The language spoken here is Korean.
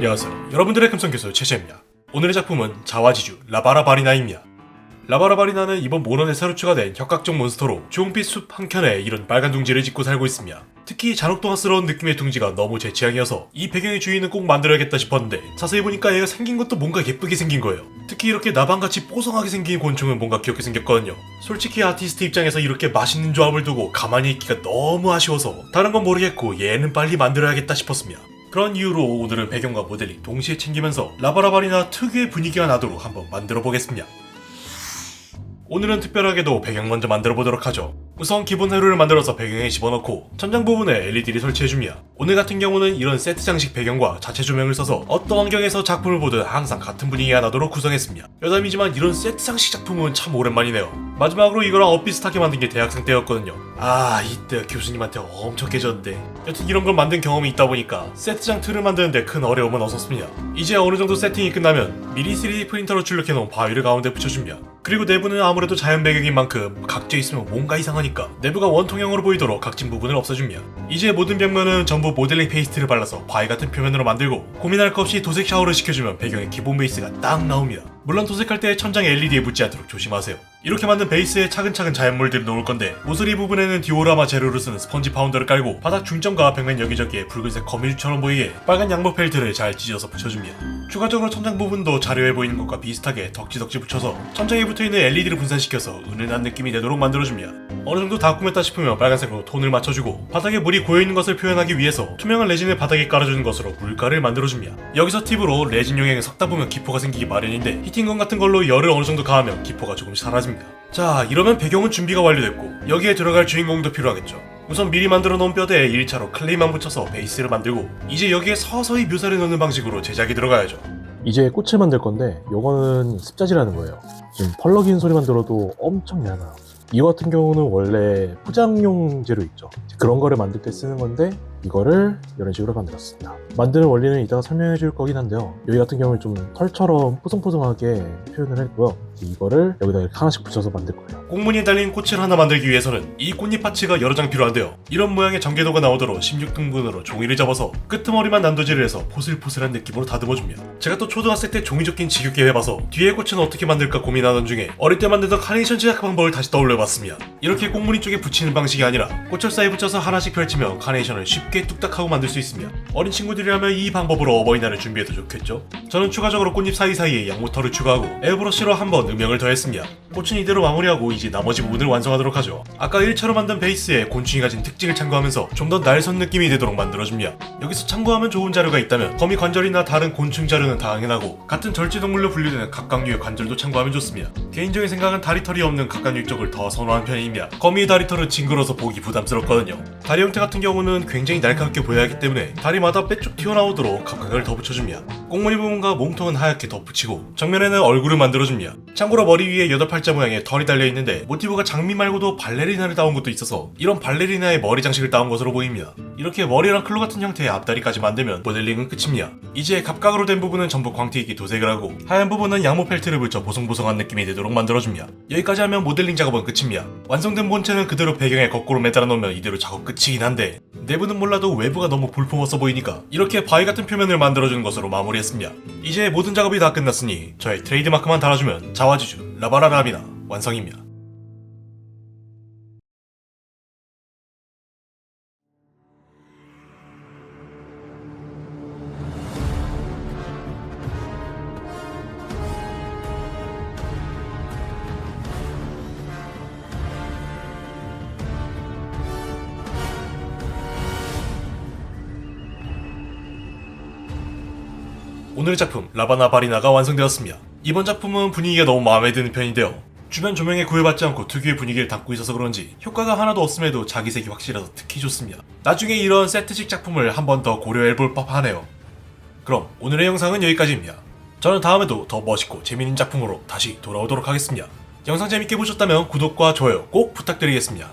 안녕하세요. 여러분들의 금성교수 최시입니다. 오늘의 작품은 자와지주 라바라바리나입니다. 라바라바리나는 이번 모넌에 새로 추가된 혁각적 몬스터로 주홍빛 숲 한켠에 이런 빨간 둥지를 짓고 살고 있습니다. 특히 잔혹동화스러운 느낌의 둥지가 너무 제 취향이어서 이 배경의 주인은 꼭 만들어야겠다 싶었는데 자세히 보니까 얘가 생긴 것도 뭔가 예쁘게 생긴 거예요. 특히 이렇게 나방같이 뽀송하게 생긴 곤충은 뭔가 귀엽게 생겼거든요. 솔직히 아티스트 입장에서 이렇게 맛있는 조합을 두고 가만히 있기가 너무 아쉬워서 다른 건 모르겠고 얘는 빨리 만들어야겠다 싶었습니다. 그런 이유로 오늘은 배경과 모델링 동시에 챙기면서 라바라바리나 특유의 분위기가 나도록 한번 만들어 보겠습니다. 오늘은 특별하게도 배경 먼저 만들어 보도록 하죠. 우선 기본 회로를 만들어서 배경에 집어넣고 천장 부분에 LED를 설치해줍니다. 오늘 같은 경우는 이런 세트 장식 배경과 자체 조명을 써서 어떤 환경에서 작품을 보든 항상 같은 분위기가 나도록 구성했습니다. 여담이지만 이런 세트 장식 작품은 참 오랜만이네요. 마지막으로 이거랑 엇비슷하게 만든 게 대학생 때였거든요. 이때 교수님한테 엄청 깨졌는데 여튼 이런 걸 만든 경험이 있다 보니까 세트장 틀을 만드는데 큰 어려움은 없었습니다. 이제 어느 정도 세팅이 끝나면 미리 3D 프린터로 출력해놓은 바위를 가운데 붙여줍니다. 그리고 내부는 아무래도 자연 배경인 만큼 각져 있으면 뭔가 이상하니까 내부가 원통형으로 보이도록 각진 부분을 없애줍니다. 이제 모든 벽면은 전부 모델링 페이스트를 발라서 바위 같은 표면으로 만들고 고민할 것 없이 도색 샤워를 시켜주면 배경의 기본 베이스가 딱 나옵니다. 물론 도색할 때 천장에 LED에 묻지 않도록 조심하세요. 이렇게 만든 베이스에 차근차근 자연물들을 놓을 건데 모서리 부분에는 디오라마 재료를 쓰는 스펀지 파운더를 깔고 바닥 중점과 벽면 여기저기에 붉은색 거미줄처럼 보이게 빨간 양모 펠트를 잘 찢어서 붙여줍니다. 추가적으로 천장 부분도 자료에 보이는 것과 비슷하게 덕지덕지 붙여서 천장에 붙어있는 LED를 분산시켜서 은은한 느낌이 내도록 만들어줍니다. 어느정도 다 꾸몄다 싶으면 빨간색으로 톤을 맞춰주고 바닥에 물이 고여있는 것을 표현하기 위해서 투명한 레진을 바닥에 깔아주는 것으로 물가를 만들어줍니다. 여기서 팁으로 레진 용액을 섞다 보면 기포가 생기기 마련인데 히팅건 같은 걸로 열을 어느정도 가하면 기포가 조금씩 사라집니다. 자, 이러면 배경은 준비가 완료됐고 여기에 들어갈 주인공도 필요하겠죠. 우선 미리 만들어 놓은 뼈대에 1차로 클레이만 붙여서 베이스를 만들고 이제 여기에 서서히 묘사를 넣는 방식으로 제작이 들어가야죠. 이제 꽃을 만들 건데 요거는 습자지라는 거예요. 지금 펄럭이는 소리만 들어도 엄청 얇아요. 이거 같은 경우는 원래 포장용 재료 있죠. 그런 거를 만들 때 쓰는 건데 이거를 이런 식으로 만들었습니다. 만드는 원리는 이따가 설명해 줄 거긴 한데요. 여기 같은 경우는 좀 털처럼 포송포송하게 표현을 했고요. 이거를 여기다 이렇게 하나씩 붙여서 만들 거예요. 꽁무니에 달린 꽃을 하나 만들기 위해서는 이 꽃잎 파츠가 여러 장 필요한데요. 이런 모양의 전개도가 나오도록 16등분으로 종이를 접어서 끄트머리만 난도질을 해서 포슬포슬한 느낌으로 다듬어줍니다. 제가 또 초등학생 때 종이 접긴 지겹게 해봐서 뒤에 꽃은 어떻게 만들까 고민하던 중에 어릴 때 만들던 카네이션 제작 방법을 다시 떠올려봤습니다. 이렇게 꽁무니 쪽에 붙이는 방식이 아니라 꽃철사에 붙여서 하나씩 펼치면 카네이션을 쉽게 뚝딱하고 만들 수 있으며 어린 친구들이라면 이 방법으로 어버이날을 준비해도 좋겠죠? 저는 추가적으로 꽃잎 사이사이에 양모터를 추가하고 에어브러쉬로 한번 음영을 더했습니다. 꽃은 이대로 마무리하고 이제 나머지 부분을 완성하도록 하죠. 아까 1차로 만든 베이스에 곤충이 가진 특징을 참고하면서 좀 더 날선 느낌이 되도록 만들어줍니다. 여기서 참고하면 좋은 자료가 있다면 거미 관절이나 다른 곤충 자료는 당연하고 같은 절지동물로 분류되는 각각류의 관절도 참고하면 좋습니다. 개인적인 생각은 다리털이 없는 각각류 쪽을 더 선호한 편입니다. 거미의 다리털은 징그러서 보기 부담스럽거든요. 다리 형태 같은 경우는 굉장히 날카롭게 보여야 하기 때문에 다리마다 빼쭉 튀어나오도록 각각을 더 붙여줍니다. 꽁무니 부분과 몸통은 하얗게 덧붙이고 정면에는 얼굴을 만들어줍니다. 참고로 머리 위에 8팔자 모양의 털이 달려있는데 모티브가 장미 말고도 발레리나를 따온 것도 있어서 이런 발레리나의 머리 장식을 따온 것으로 보입니다. 이렇게 머리랑 클로 같은 형태의 앞다리까지 만들면 모델링은 끝입니다. 이제 갑각으로 된 부분은 전부 광택있게 도색을 하고 하얀 부분은 양모 펠트를 붙여 보송보송한 느낌이 되도록 만들어줍니다. 여기까지 하면 모델링 작업은 끝입니다. 완성된 본체는 그대로 배경에 거꾸로 매달아 놓으면 이대로 작업 끝이긴 한데 내부는 몰라도 외부가 너무 볼품없어 보이니까 이렇게 바위 같은 표면을 만들어주는 것으로 마무리했습니다. 이제 모든 작업이 다 끝났으니 저의 트레이드마크만 달아주면 자와지주 라바라라비나 완성입니다. 오늘의 작품 라바나바리나가 완성되었습니다. 이번 작품은 분위기가 너무 마음에 드는 편인데요. 주변 조명에 구애받지 않고 특유의 분위기를 담고 있어서 그런지 효과가 하나도 없음에도 자기색이 확실해서 특히 좋습니다. 나중에 이런 세트식 작품을 한 번 더 고려해볼 법하네요. 그럼 오늘의 영상은 여기까지입니다. 저는 다음에도 더 멋있고 재미있는 작품으로 다시 돌아오도록 하겠습니다. 영상 재밌게 보셨다면 구독과 좋아요 꼭 부탁드리겠습니다.